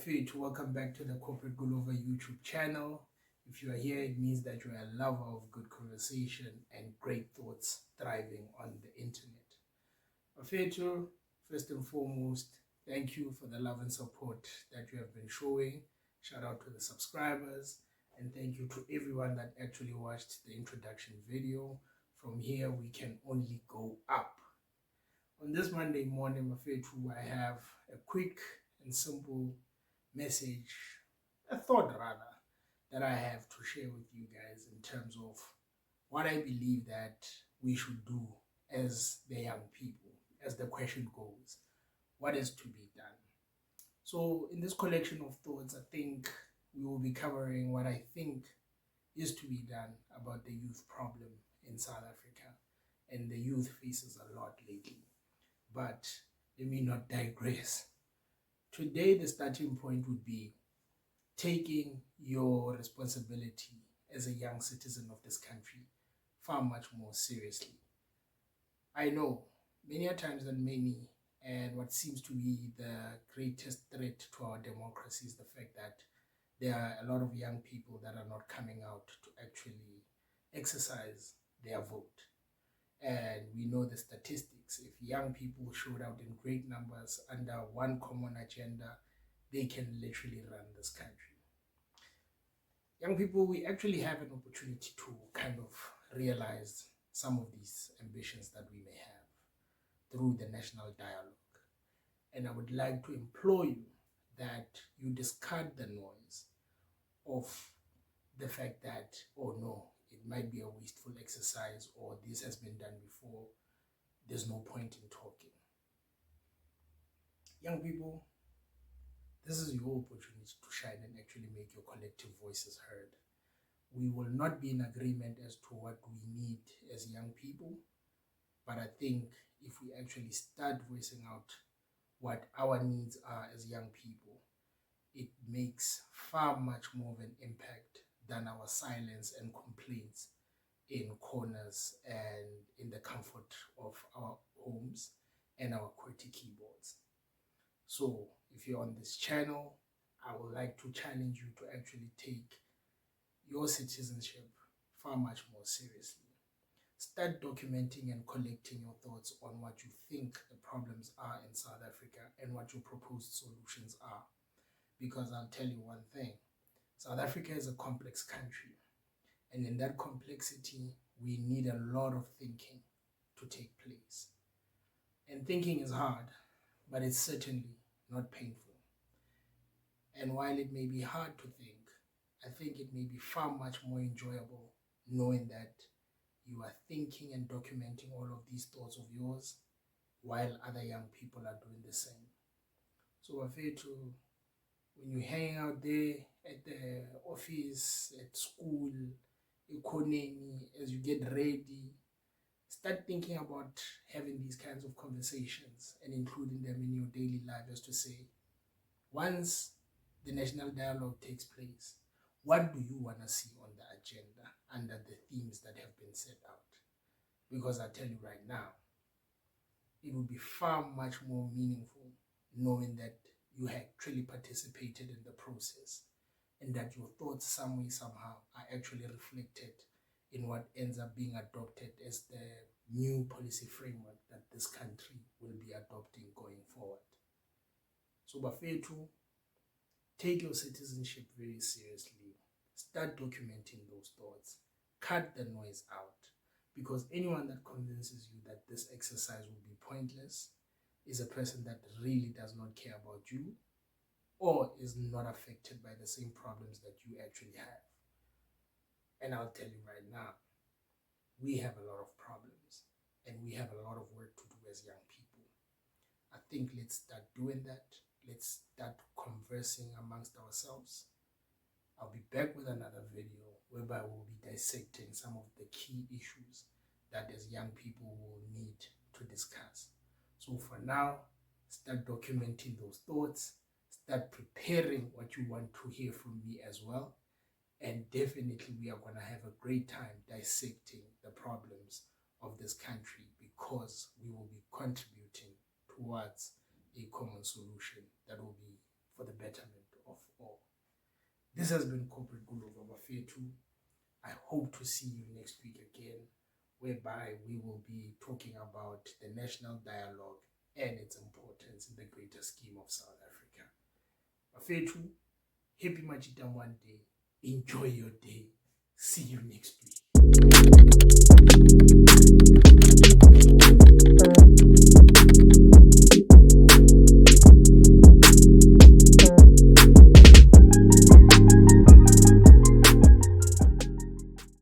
Bafethu, welcome back to the Corporate Gulova YouTube channel. If you are here, it means that you are a lover of good conversation and great thoughts thriving on the internet. Bafethu, first and foremost, thank you for the love and support that you have been showing. Shout out to the subscribers, and thank you to everyone that actually watched the introduction video. From here, we can only go up. On this Monday morning, Bafethu, I have a quick and simple message, a thought rather, that I have to share with you guys in terms of what I believe that we should do as the young people, as the question goes, what is to be done. So in this collection of thoughts, I think we will be covering what I think is to be done about the youth problem in South Africa, and the youth faces a lot lately. But let me not digress. Today, the starting point would be taking your responsibility as a young citizen of this country far much more seriously. I know many a times than many, and what seems to be the greatest threat to our democracy is the fact that there are a lot of young people that are not coming out to actually exercise their vote. And we know the statistics. If young people showed out in great numbers under one common agenda, they can literally run this country. Young people, we actually have an opportunity to kind of realize some of these ambitions that we may have through the national dialogue. And I would like to implore you that you discard the noise of the fact that, oh no, it might be a wasteful exercise, or this has been done before, there's no point in talking. Young people, this is your opportunity to shine and actually make your collective voices heard. We will not be in agreement as to what we need as young people, but I think if we actually start voicing out what our needs are as young people, it makes far much more of an impact than our silence and complaints in corners and in the comfort of our homes and our QWERTY keyboards. So if you're on this channel, I would like to challenge you to actually take your citizenship far much more seriously. Start documenting and collecting your thoughts on what you think the problems are in South Africa and what your proposed solutions are. Because I'll tell you one thing, South Africa is a complex country, and in that complexity, we need a lot of thinking to take place. And thinking is hard, but it's certainly not painful. And while it may be hard to think, I think it may be far much more enjoyable knowing that you are thinking and documenting all of these thoughts of yours while other young people are doing the same. So Bafethu, when you hang out there at the office, at school, economy, as you get ready, start thinking about having these kinds of conversations and including them in your daily life, as to say, once the national dialogue takes place, what do you want to see on the agenda under the themes that have been set out? Because I tell you right now, it would be far much more meaningful knowing that you actually participated in the process and that your thoughts some way, somehow are actually reflected in what ends up being adopted as the new policy framework that this country will be adopting going forward. So Bafethu, take your citizenship very seriously. Start documenting those thoughts. Cut the noise out, because anyone that convinces you that this exercise will be pointless is a person that really does not care about you or is not affected by the same problems that you actually have. And I'll tell you right now, we have a lot of problems and we have a lot of work to do as young people. I think let's start doing that. Let's start conversing amongst ourselves. I'll be back with another video whereby we'll be dissecting some of the key issues that as young people will need to discuss. So for now, start documenting those thoughts, start preparing what you want to hear from me as well. And definitely we are going to have a great time dissecting the problems of this country, because we will be contributing towards a common solution that will be for the betterment of all. This has been Corporate Guru of Bafetu. I hope to see you next week again, whereby we will be talking about the national dialogue and its importance in the greater scheme of South Africa. Bafetu, happy Majita Monday. Enjoy your day. See you next week.